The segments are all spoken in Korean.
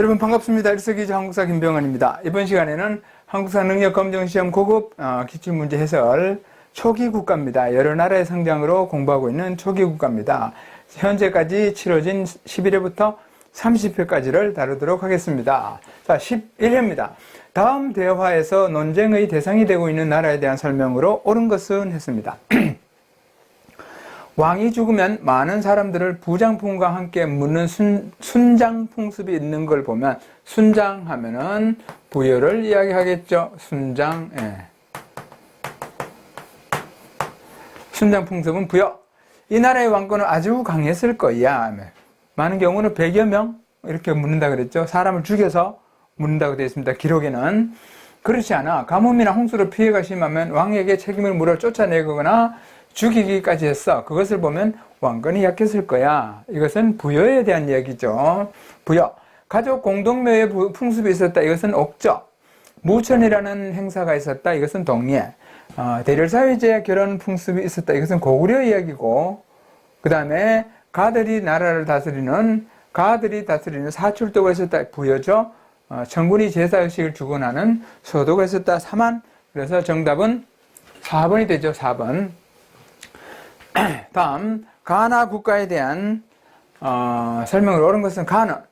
여러분 반갑습니다. 일석이조 한국사 김병헌입니다. 이번 시간에는 한국사 능력검정시험 고급 기출문제 해설 초기 국가입니다. 여러 나라의 성장으로 공부하고 있는 초기 국가입니다. 현재까지 치러진 11회부터 30회까지를 다루도록 하겠습니다. 자, 11회입니다. 다음 대화에서 논쟁의 대상이 되고 있는 나라에 대한 설명으로 옳은 것은 했습니다. 왕이 죽으면 많은 사람들을 부장품과 함께 묻는 순장 풍습이 있는 걸 보면, 순장하면은 부여를 이야기하겠죠. 순장, 예. 순장 풍습은 부여. 이 나라의 왕권은 아주 강했을 거야. 많은 경우는 100여 명 이렇게 묻는다 그랬죠. 사람을 죽여서 묻는다고 되어 있습니다. 기록에는. 그렇지 않아. 가뭄이나 홍수로 피해가 심하면 왕에게 책임을 물어 쫓아내거나 죽이기까지 했어. 그것을 보면 왕권이 약했을 거야. 이것은 부여에 대한 이야기죠. 부여. 가족 공동묘의 풍습이 있었다. 이것은 옥저. 무천이라는 행사가 있었다. 이것은 동예. 대렬사회제 결혼 풍습이 있었다. 이것은 고구려 이야기고, 그 다음에 가들이 다스리는 사출도가 있었다. 부여죠. 천군이 제사의식을 주관하는 소도가 있었다. 사만. 그래서 정답은 4번이 되죠. 4번. 다음, 가나 국가에 대한 설명을 옳은 것은 가나.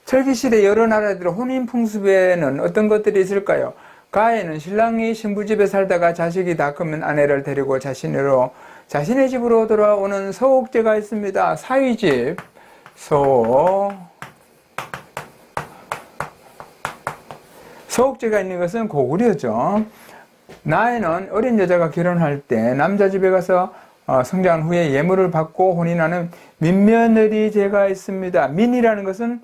철기시대 여러 나라들의 혼인 풍습에는 어떤 것들이 있을까요? 가에는 신랑이 신부집에 살다가 자식이 다 크면 아내를 데리고 자신의 집으로 돌아오는 서옥제가 있습니다. 사위집, 서옥제가 있는 것은 고구려죠. 나에는 어린 여자가 결혼할 때 남자 집에 가서 성장한 후에 예물을 받고 혼인하는 민며느리제가 있습니다. 민이라는 것은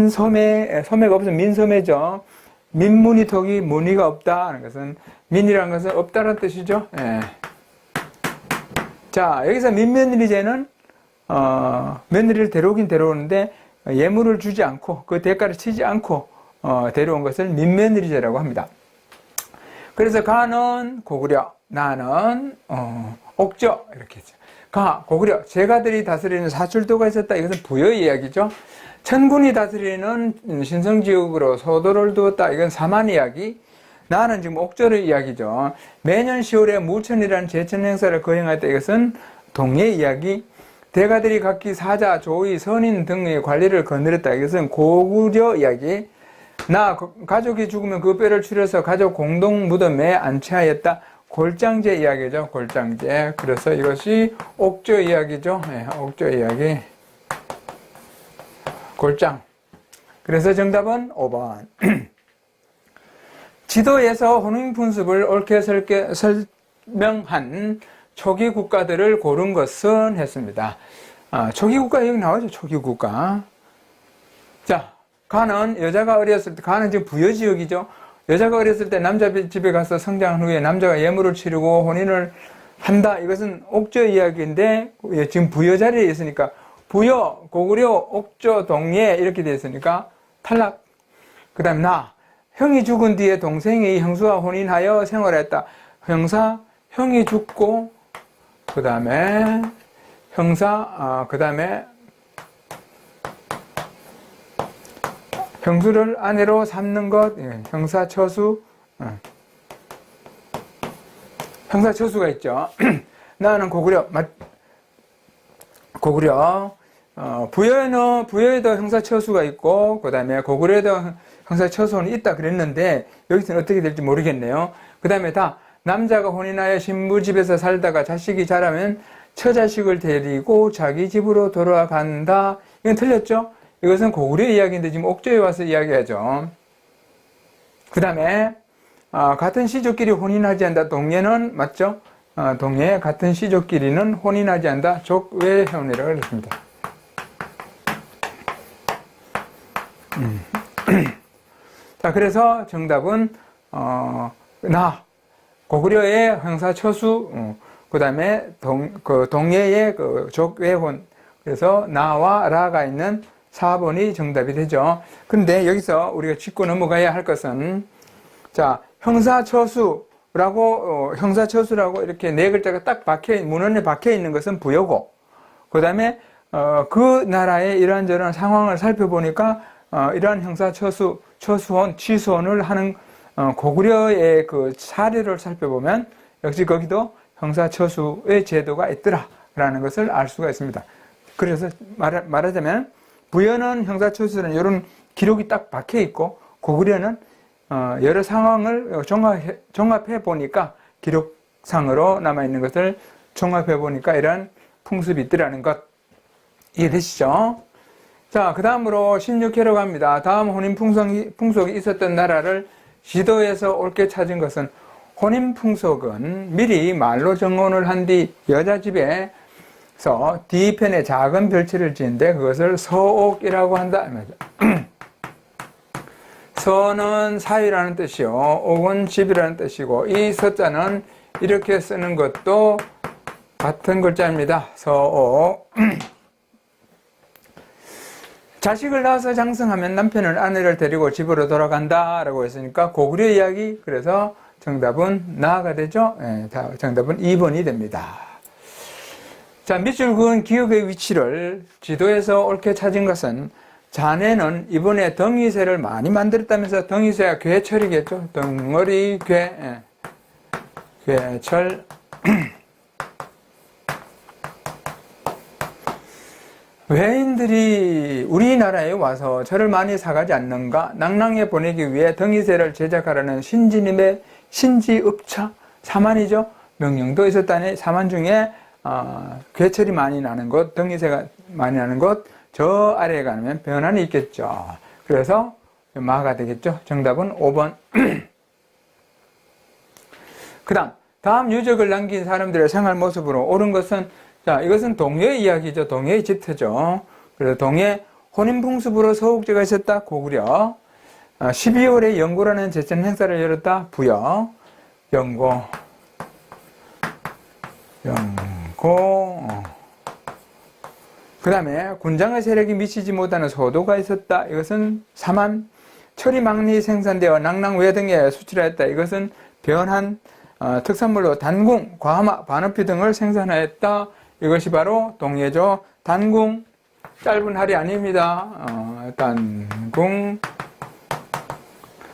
소매가 없으면 민소매죠. 민무늬톡이 무늬가 없다 하는 것은, 민이라는 것은 없다는 뜻이죠. 예. 자, 여기서 민며느리제는 며느리를 데려오긴 데려오는데 예물을 주지 않고 그 대가를 치지 않고 데려온 것을 민며느리제라고 합니다. 그래서 가는 고구려, 나는 옥저, 이렇게 했죠. 고구려, 제가들이 다스리는 사출도가 있었다. 이것은 부여의 이야기죠. 천군이 다스리는 신성지역으로 소도를 두었다. 이건 사만 이야기. 나는 지금 옥저의 이야기죠. 매년 10월에 무천이라는 제천 행사를 거행했다. 이것은 동예 이야기. 대가들이 각기 사자, 조의, 선인 등의 관리를 거느렸다. 이것은 고구려 이야기. 가족이 죽으면 그 뼈를 추려서 가족 공동 무덤에 안치하였다. 골장제 이야기죠. 골장제. 그래서 이것이 옥저 이야기죠. 네, 옥저 이야기. 골장. 그래서 정답은 5번. 지도에서 혼인 풍습을 옳게 설명한 초기 국가들을 고른 것은 했습니다. 초기 국가 여기 나오죠. 초기 국가. 자, 가는 여자가 어렸을 때, 가는 지금 부여지역이죠. 여자가 어렸을 때 남자 집에 가서 성장한 후에 남자가 예물을 치르고 혼인을 한다. 이것은 옥저 이야기인데 지금 부여 자리에 있으니까 부여, 고구려, 옥저, 동예 이렇게 되어 있으니까 탈락. 그 다음 형이 죽은 뒤에 동생이 형수와 혼인하여 생활했다. 형이 죽고 그 다음에 그 다음에 형수를 아내로 삼는 것, 형사처수, 형사처수가 있죠. 나는 고구려, 부여에도 형사처수가 있고, 그 다음에 고구려에도 형사처수는 있다 그랬는데, 여기서는 어떻게 될지 모르겠네요. 그 다음에 남자가 혼인하여 신부집에서 살다가 자식이 자라면 처자식을 데리고 자기 집으로 돌아간다. 이건 틀렸죠? 이것은 고구려 이야기인데 지금 옥저에 와서 이야기하죠. 그 다음에 같은 시족끼리 혼인하지 않는다. 동예는 맞죠? 동예 같은 시족끼리는 혼인하지 않는다. 족외혼이라고 했습니다. 자, 그래서 정답은 고구려의 형사처수, 그 다음에 동예의 족외혼. 그래서 나와 라가 있는 4번이 정답이 되죠. 근데 여기서 우리가 짚고 넘어가야 할 것은, 자, 형사처수라고 이렇게 네 글자가 딱 문헌에 박혀 있는 것은 부여고, 그 다음에 그 나라의 이런저런 상황을 살펴보니까 이러한 형사처수혼, 취소혼을 하는 고구려의 그 사례를 살펴보면 역시 거기도 형사처수의 제도가 있더라라는 것을 알 수가 있습니다. 그래서 말하자면 부여는 형사처수는 이런 기록이 딱 박혀 있고 고구려는 여러 상황을 종합해 보니까 기록상으로 남아 있는 것을 종합해 보니까 이런 풍습이 있더라는 것 이해되시죠? 자, 그 다음으로 16회로 갑니다. 다음 혼인 풍속이 있었던 나라를 지도에서 옳게 찾은 것은 혼인 풍속은 미리 말로 정혼을 한 뒤 여자 집에서 뒤편에 작은 별채를 지은데 그것을 서옥이라고 한다. 서는 사위라는 뜻이요, 옥은 집이라는 뜻이고, 이 서자는 이렇게 쓰는 것도 같은 글자입니다. 서옥. 자식을 낳아서 장성하면 남편은 아내를 데리고 집으로 돌아간다라고 했으니까 고구려 이야기, 그래서 정답은 나가 되죠. 네, 정답은 2번이 됩니다. 자, 밑줄 그은 기억의 위치를 지도에서 옳게 찾은 것은 자네는 이번에 덩이쇠를 많이 만들었다면서, 덩이쇠가 괴철이겠죠. 덩어리 괴철. 외인들이 우리나라에 와서 저를 많이 사가지 않는가? 낭랑에 보내기 위해 덩이쇠를 제작하라는 신지님의 신지읍차 사만이죠. 명령도 있었다니. 사만 중에 괴철이 많이 나는 곳, 덩이쇠가 많이 나는 곳, 저 아래에 가면 변환이 있겠죠. 그래서 마가 되겠죠. 정답은 5번. 다음 유적을 남긴 사람들의 생활 모습으로 옳은 것은, 자, 이것은 동해의 이야기죠. 동해의 집터죠. 그래서 동해 혼인풍습으로 서옥제가 있었다. 고구려. 12월에 연고라는 제천 행사를 열었다. 부여. 연고. 그 다음에 군장의 세력이 미치지 못하는 소도가 있었다. 이것은 사만. 철이 많이 생산되어 낭랑 외 등에 수출하였다. 이것은 변한 특산물로 단궁, 과마, 반어피 등을 생산하였다. 이것이 바로 동해죠. 단궁, 짧은 할이 아닙니다. 단궁,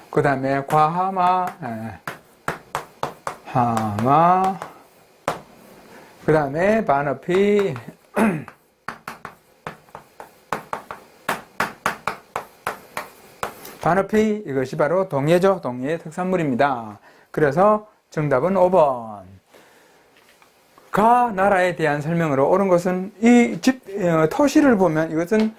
그 다음에 과하마, 하마, 그 다음에 반어피, 반어피, 이것이 바로 동해죠. 동해의 특산물입니다. 그래서 정답은 5번. 가 나라에 대한 설명으로 옳은 것은 이 토실을 보면 이것은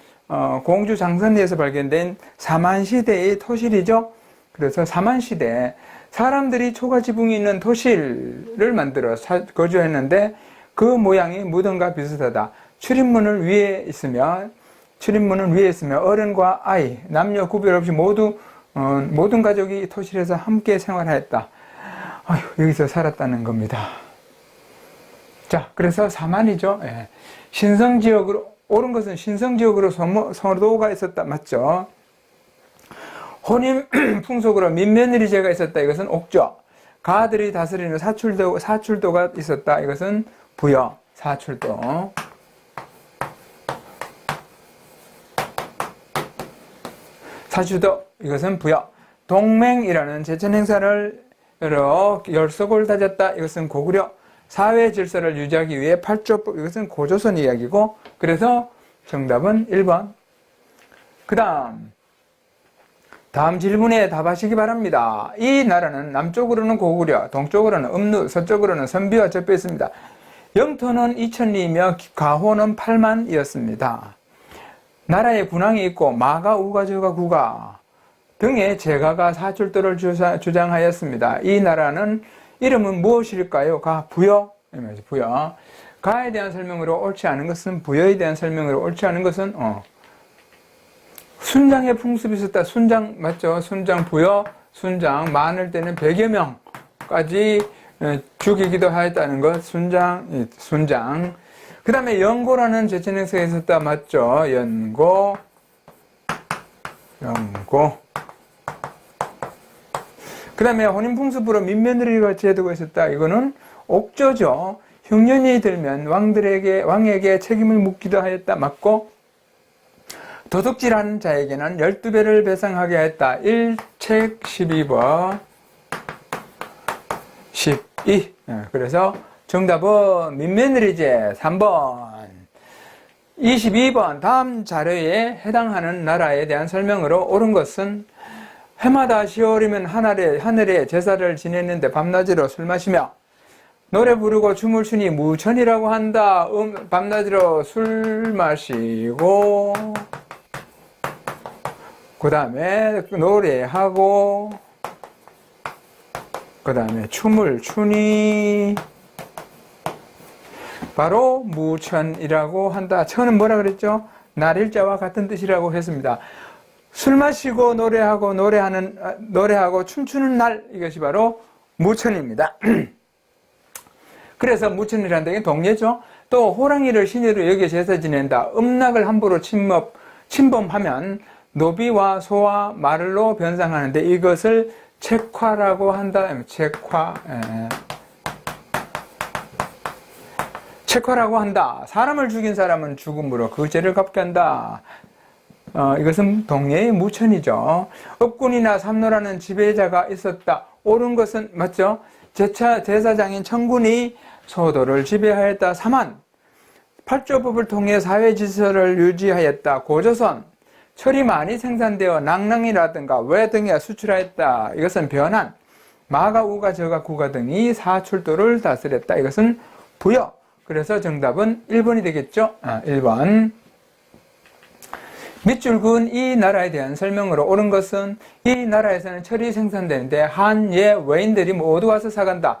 공주 장선리에서 발견된 사만시대의 토실이죠. 그래서 사만시대 사람들이 초가지붕이 있는 토실을 만들어 거주했는데 그 모양이 무덤과 비슷하다. 출입문은 위에 있으며 어른과 아이, 남녀 구별 없이 모든 가족이 토실에서 함께 생활하였다. 여기서 살았다는 겁니다. 자, 그래서 사만이죠. 예. 신성지역으로, 옳은 것은 신성지역으로 소도가 있었다. 맞죠? 혼인 풍속으로 민며느리제가 있었다. 이것은 옥조. 가들이 다스리는 사출도가 있었다. 이것은 부여. 사출도. 사출도. 이것은 부여. 동맹이라는 제천 행사를 열속을 다졌다. 이것은 고구려. 사회 질서를 유지하기 위해 팔조법, 이것은 고조선 이야기고, 그래서 정답은 1번. 다음 질문에 답하시기 바랍니다. 이 나라는 남쪽으로는 고구려, 동쪽으로는 음루, 서쪽으로는 선비와 접해 있습니다. 영토는 2000리이며 가호는 8만이었습니다. 나라에 군왕이 있고 마가, 우가, 저가, 구가 등의 제가가 사출도를 주장하였습니다. 이 나라는 이름은 무엇일까요? 가, 부여. 부여. 가에 대한 설명으로 옳지 않은 것은, 부여에 대한 설명으로 옳지 않은 것은, 순장의 풍습이 있었다. 순장, 맞죠? 순장, 부여, 순장, 많을 때는 100여 명까지 죽이기도 하였다는 것. 순장. 그 다음에 연고라는 제천 행사가 있었다. 맞죠? 연고. 그 다음에 혼인풍습으로 민며느리가 제도가 있었다. 이거는 옥조죠. 흉년이 들면 왕에게 책임을 묻기도 하였다. 맞고, 도둑질하는 자에게는 12배를 배상하게 했다. 1책 12번 12. 그래서 정답은 민며느리제 3번. 22번 다음 자료에 해당하는 나라에 대한 설명으로 옳은 것은 해마다 10월이면 하늘에 제사를 지냈는데 밤낮으로 술 마시며 노래 부르고 춤을 추니 무천이라고 한다. 밤낮으로 술 마시고 그 다음에 노래하고 그 다음에 춤을 추니 바로 무천이라고 한다. 천은 뭐라 그랬죠? 날일자와 같은 뜻이라고 했습니다. 술 마시고 노래하고 춤추는 날, 이것이 바로 무천입니다. 그래서 무천이라는 게 동예죠. 또 호랑이를 신으로 여겨 제사 지낸다. 음락을 함부로 침범하면 노비와 소와 말로 변상하는데 이것을 책화라고 한다. 책화. 책화라고 한다. 사람을 죽인 사람은 죽음으로 그 죄를 갚게 한다. 이것은 동예의 무천이죠. 업군이나 삼노라는 지배자가 있었다. 옳은 것은 맞죠? 제사장인 청군이 소도를 지배하였다. 사만. 팔조법을 통해 사회질서를 유지하였다. 고조선. 철이 많이 생산되어 낭낭이라든가 외 등에 수출하였다. 이것은 변한. 마가, 우가, 저가, 구가 등이 사출도를 다스렸다. 이것은 부여. 그래서 정답은 1번이 되겠죠? 1번. 밑줄 그은 이 나라에 대한 설명으로 옳은 것은 이 나라에서는 철이 생산되는데 한, 예, 외인들이 모두 와서 사간다.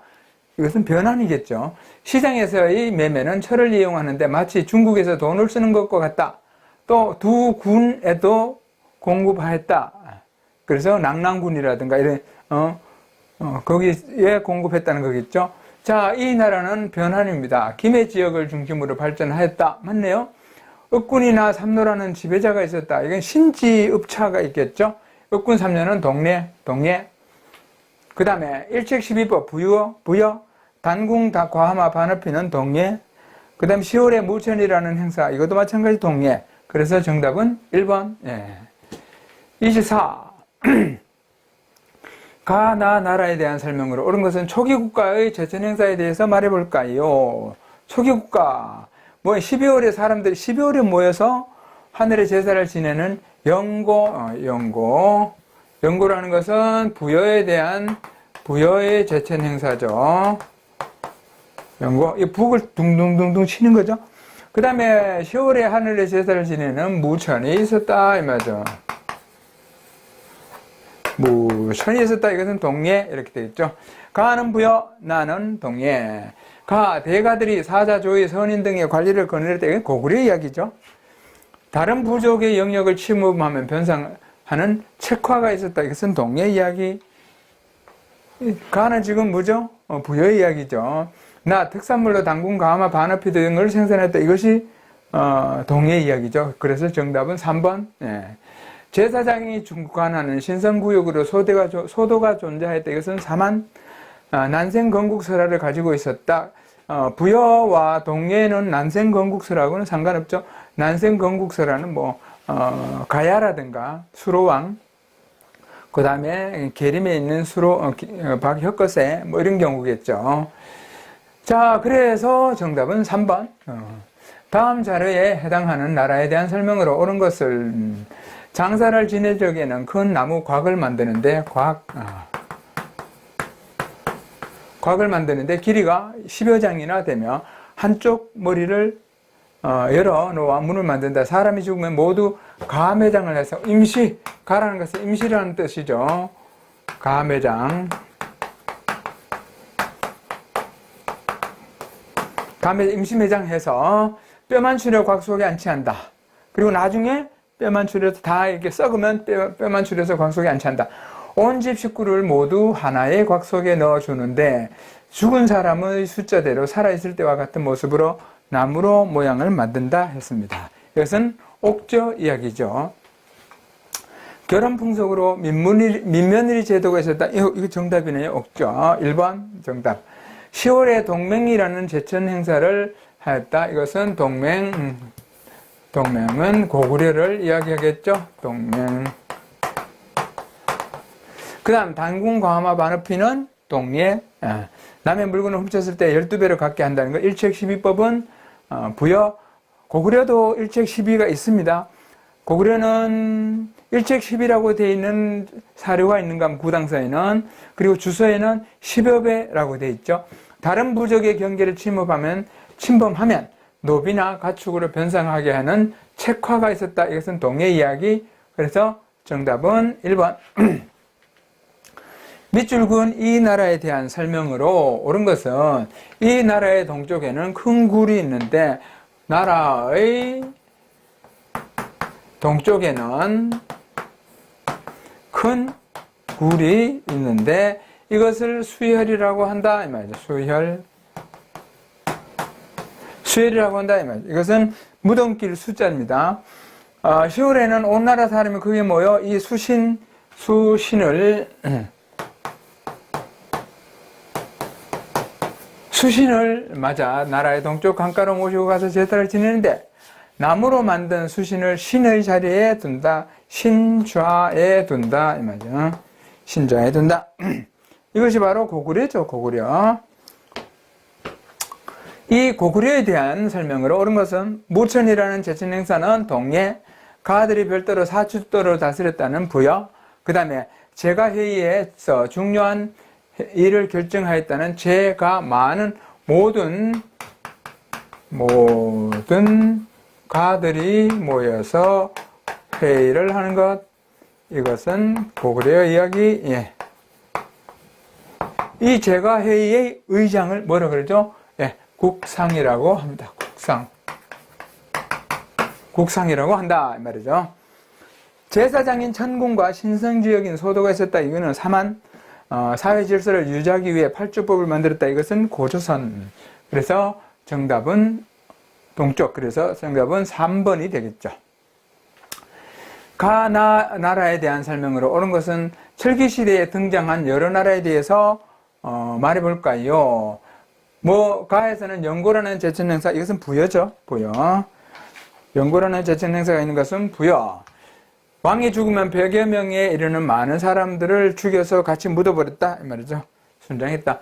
이것은 변환이겠죠. 시장에서의 매매는 철을 이용하는데 마치 중국에서 돈을 쓰는 것과 같다. 또 두 군에도 공급하였다. 그래서 낭랑군이라든가 이런 거기에 공급했다는 거겠죠. 자, 이 나라는 변환입니다. 김해 지역을 중심으로 발전하였다. 맞네요. 업군이나 삼노라는 지배자가 있었다. 이건 신지읍차가 있겠죠. 업군 삼녀는 동예. 그 다음에 1책 12법 부여. 단궁 과하마 반어피는 동예. 그 다음 10월의 무천이라는 행사, 이것도 마찬가지 동예. 그래서 정답은 1번. 예. 24. 가나 나라에 대한 설명으로 옳은 것은 초기 국가의 제천 행사에 대해서 말해볼까요? 초기 국가. 12월에 사람들이 12월에 모여서 하늘의 제사를 지내는 영고라는 것은 부여의 제천 행사죠. 이 북을 둥둥둥둥 치는 거죠. 그 다음에 10월에 하늘의 제사를 지내는 무천이 있었다. 이 말이죠. 무천이 있었다. 이것은 동예. 이렇게 되겠죠. 가는 부여, 나는 동예. 대가들이 사자, 조의, 선인 등의 관리를 거느릴 때 고구려의 이야기죠. 다른 부족의 영역을 침범하면 변상하는 책화가 있었다. 이것은 동예 이야기. 가는 지금 뭐죠? 부여의 이야기죠. 특산물로 당군, 가마, 반어피 등을 생산했다. 이것이 동예 이야기죠. 그래서 정답은 3번. 예. 제사장이 주관하는 신성구역으로 소도가 존재했다. 이것은 사만. 난생건국설화를 가지고 있었다. 부여와 동예는 난생건국설하고는 상관없죠. 난생건국설화는 가야라든가 수로왕, 그 다음에 계림에 있는 박혁거세, 이런 경우겠죠. 자, 그래서 정답은 3번. 다음 자료에 해당하는 나라에 대한 설명으로 옳은 것을 장사를 지낼 적에는 큰 나무 곽을 만드는데 곽을 만드는데 길이가 10여 장이나 되며 한쪽 머리를 열어 놓아 문을 만든다. 사람이 죽으면 모두 가매장을 해서 가라는 것은 임시라는 뜻이죠. 가매장. 임시매장해서 뼈만 추려 곽 속에 안치한다. 그리고 나중에 뼈만 추려서 다 이렇게 썩으면 뼈만 추려서 곽 속에 안치한다. 온 집 식구를 모두 하나의 곽 속에 넣어주는데 죽은 사람의 숫자대로 살아있을 때와 같은 모습으로 나무로 모양을 만든다 했습니다. 이것은 옥저 이야기죠. 결혼 풍속으로 민며느리 제도가 있었다. 이거 정답이네요. 옥저. 1번 정답. 10월에 동맹이라는 제천 행사를 하였다. 이것은 동맹은 고구려를 이야기하겠죠. 동맹. 그 다음 단군 과마 반어피는 동리에 남의 물건을 훔쳤을 때 12배로 갚게 한다는 거. 일책시비법은 부여. 고구려도 일책시비가 있습니다. 고구려는 일책시비라고 되어 있는 사료가 있는가 하면 구당서에는, 그리고 주서에는 10여 배라고 되어 있죠. 다른 부족의 경계를 침범하면 노비나 가축으로 변상하게 하는 책화가 있었다. 이것은 동해 이야기. 그래서 정답은 1번. 밑줄 그은 이 나라에 대한 설명으로 옳은 것은 이 나라의 동쪽에는 큰 굴이 있는데 나라의 동쪽에는 큰 굴이 있는데 이것을 수혈이라고 한다 이 말이죠. 수혈이라고 한다 이 말이죠. 이것은 무덤길 숫자입니다. 10월에는 온 나라 사람이 그게 모여 이 수신을 맞아 나라의 동쪽 강가로 모시고 가서 제사를 지내는데 나무로 만든 수신을 신의 자리에 둔다. 신좌에 둔다. 이 말이죠. 신좌에 둔다. 이것이 바로 고구려죠. 고구려. 이 고구려에 대한 설명으로 옳은 것은 무천이라는 제천행사는 동해, 가들이 별도로 사출도를 다스렸다는 부여, 그 다음에 제가회의에서 중요한 일을 결정하였다는 제가 많은 모든 가들이 모여서 회의를 하는 것. 이것은 고구려 이야기. 예. 이 제가회의의 의장을 뭐라 그러죠? 예, 국상이라고 합니다. 국상이라고 한다 이 말이죠. 제사장인 천군과 신성지역인 소도가 있었다. 이거는 사만. 사회 질서를 유지하기 위해 팔주법을 만들었다. 이것은 고조선. 그래서 정답은 동쪽. 그래서 정답은 3번이 되겠죠. 나라에 대한 설명으로 옳은 것은 철기시대에 등장한 여러 나라에 대해서 말해볼까요? 가에서는 연고라는 제천행사. 이것은 부여죠. 부여. 연고라는 제천행사가 있는 것은 부여. 왕이 죽으면 100여 명에 이르는 많은 사람들을 죽여서 같이 묻어버렸다 이 말이죠. 순장했다.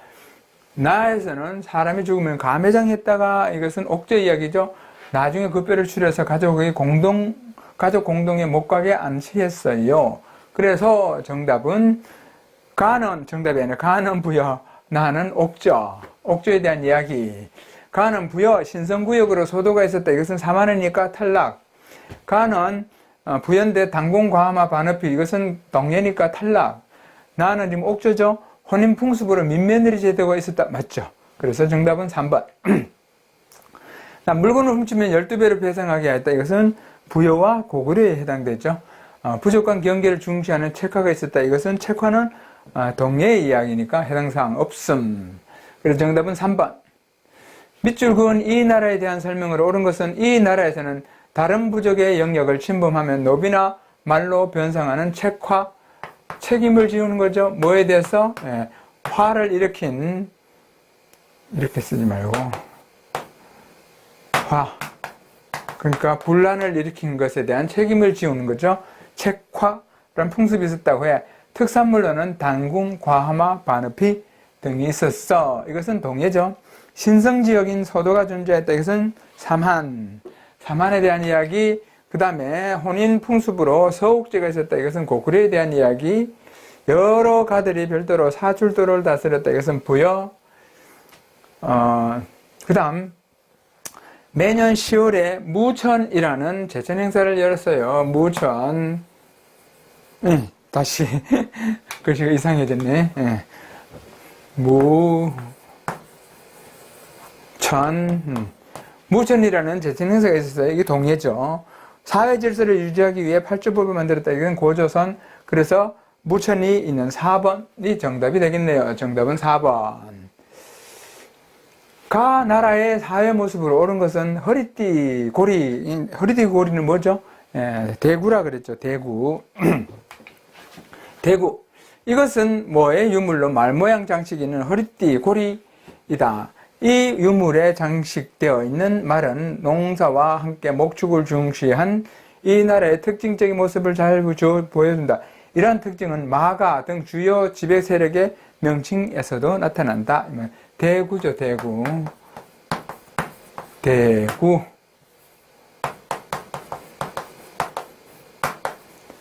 나에서는 사람이 죽으면 가매장했다가 이것은 옥죄 이야기죠. 나중에 그 뼈를 추려서 가족 공동에 못 가게 안치했어요. 그래서 정답은 가는 정답이 아니라 가는 부여, 나는 옥저. 옥저에 대한 이야기. 가는 부여, 신성구역으로 소도가 있었다. 이것은 사만이니까 탈락. 가는 부연대 당공 과마 반어피. 이것은 동해니까 탈락. 나는 지금 옥저죠. 혼인 풍습으로 민며느리 제도가 있었다. 맞죠? 그래서 정답은 3번. 물건을 훔치면 12배로 배상하게 하였다. 이것은 부여와 고구려에 해당되죠. 부족한 경계를 중시하는 책화가 있었다. 이것은 책화는 동해의 이야기니까 해당사항 없음. 그래서 정답은 3번. 밑줄 그은 이 나라에 대한 설명으로 옳은 것은 이 나라에서는 다른 부족의 영역을 침범하면 노비나 말로 변상하는 책화, 책임을 지우는 거죠. 뭐에 대해서? 예, 화를 일으킨, 이렇게 쓰지 말고 그러니까 분란을 일으킨 것에 대한 책임을 지우는 거죠. 책화라는 풍습이 있었다고 해. 특산물로는 단궁, 과하마, 반어피 등이 있었어. 이것은 동해죠. 신성지역인 소도가 존재했다. 이것은 삼한에 대한 이야기. 그 다음에 혼인 풍습으로 서옥제가 있었다. 이것은 고구려에 대한 이야기. 여러 가들이 별도로 사출도를 다스렸다. 이것은 부여. 그 다음 매년 10월에 무천이라는 제천 행사를 열었어요. 무천. 다시 글씨가 이상해졌네. 무천이라는 제천 행사가 있었어요. 이게 동해죠. 사회 질서를 유지하기 위해 팔주법을 만들었다. 이건 고조선. 그래서 무천이 있는 4번이 정답이 되겠네요. 정답은 4번. 가 나라의 사회 모습으로 옳은 것은 허리띠 고리는 뭐죠? 대구라 그랬죠. 대구. 이것은 뭐의 유물로 말 모양 장식이 있는 허리띠 고리이다. 이 유물에 장식되어 있는 말은 농사와 함께 목축을 중시한 이 나라의 특징적인 모습을 잘 보여준다. 이러한 특징은 마가 등 주요 지배 세력의 명칭에서도 나타난다. 대구죠, 대구. 대구.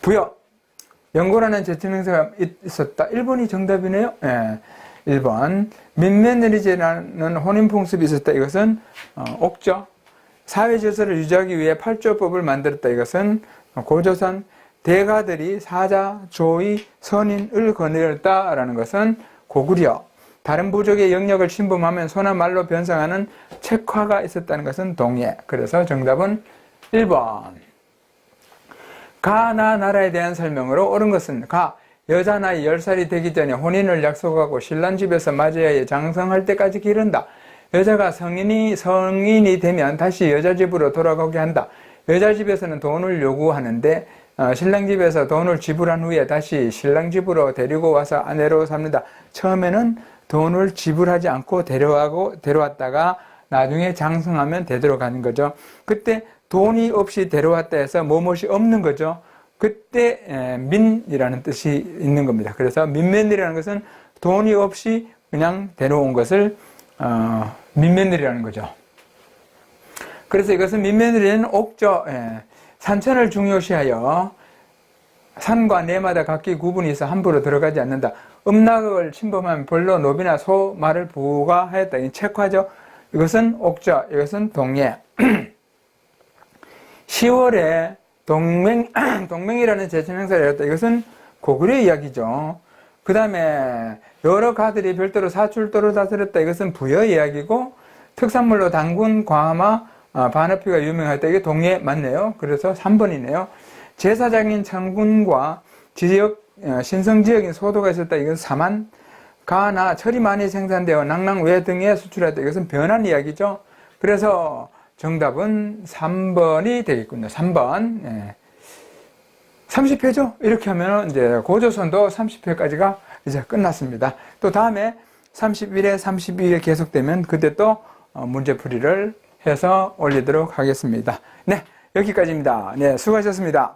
부여. 연고라는 제칭명사가 있었다. 1번이 정답이네요. 예. 1번. 민매느리제라는 혼인풍습이 있었다. 이것은 옥조. 사회질서를 유지하기 위해 팔조법을 만들었다. 이것은 고조선. 대가들이 사자, 조의, 선인을 거느렸다라는 것은 고구려. 다른 부족의 영역을 침범하면 소나 말로 변상하는 책화가 있었다는 것은 동예. 그래서 정답은 1번. 가나 나라에 대한 설명으로 옳은 것은 가. 여자 나이 10살이 되기 전에 혼인을 약속하고 신랑 집에서 맞이하여 해 장성할 때까지 기른다. 여자가 성인이 되면 다시 여자 집으로 돌아가게 한다. 여자 집에서는 돈을 요구하는데 신랑 집에서 돈을 지불한 후에 다시 신랑 집으로 데리고 와서 아내로 삽니다. 처음에는 돈을 지불하지 않고 데려왔다가 나중에 장성하면 되도록 하는 거죠. 그때 돈이 없이 데려왔다 해서 뭐뭇이 없는 거죠. 그때 민이라는 뜻이 있는 겁니다. 그래서 민매느리라는 것은 돈이 없이 그냥 데려온 것을 민매느리라는 거죠. 그래서 이것은 민매느리는 옥조, 산천을 중요시하여 산과 내마다 각기 구분이 있어 함부로 들어가지 않는다. 음락을 침범하면 벌로 노비나 소, 말을 부과하였다. 이 책화죠. 이것은 옥조, 이것은 동예. 10월에 동맹이라는 제칭행사를 했다. 이것은 고구려 이야기죠. 그 다음에 여러 가들이 별도로 사출도를 다스렸다. 이것은 부여 이야기고, 특산물로 당군, 과마, 반어피가 유명하다. 이게 동예 맞네요. 그래서 3번이네요. 제사장인 창군과 지역, 신성지역인 소도가 있었다. 이건 사만. 가나 철이 많이 생산되어 낭랑 외 등에 수출했다. 이것은 변한 이야기죠. 그래서 정답은 3번이 되겠군요. 3번. 예. 30회죠? 이렇게 하면 이제 고조선도 30회까지가 이제 끝났습니다. 또 다음에 31회, 32회 계속되면 그때 또 문제풀이를 해서 올리도록 하겠습니다. 네, 여기까지입니다. 네, 수고하셨습니다.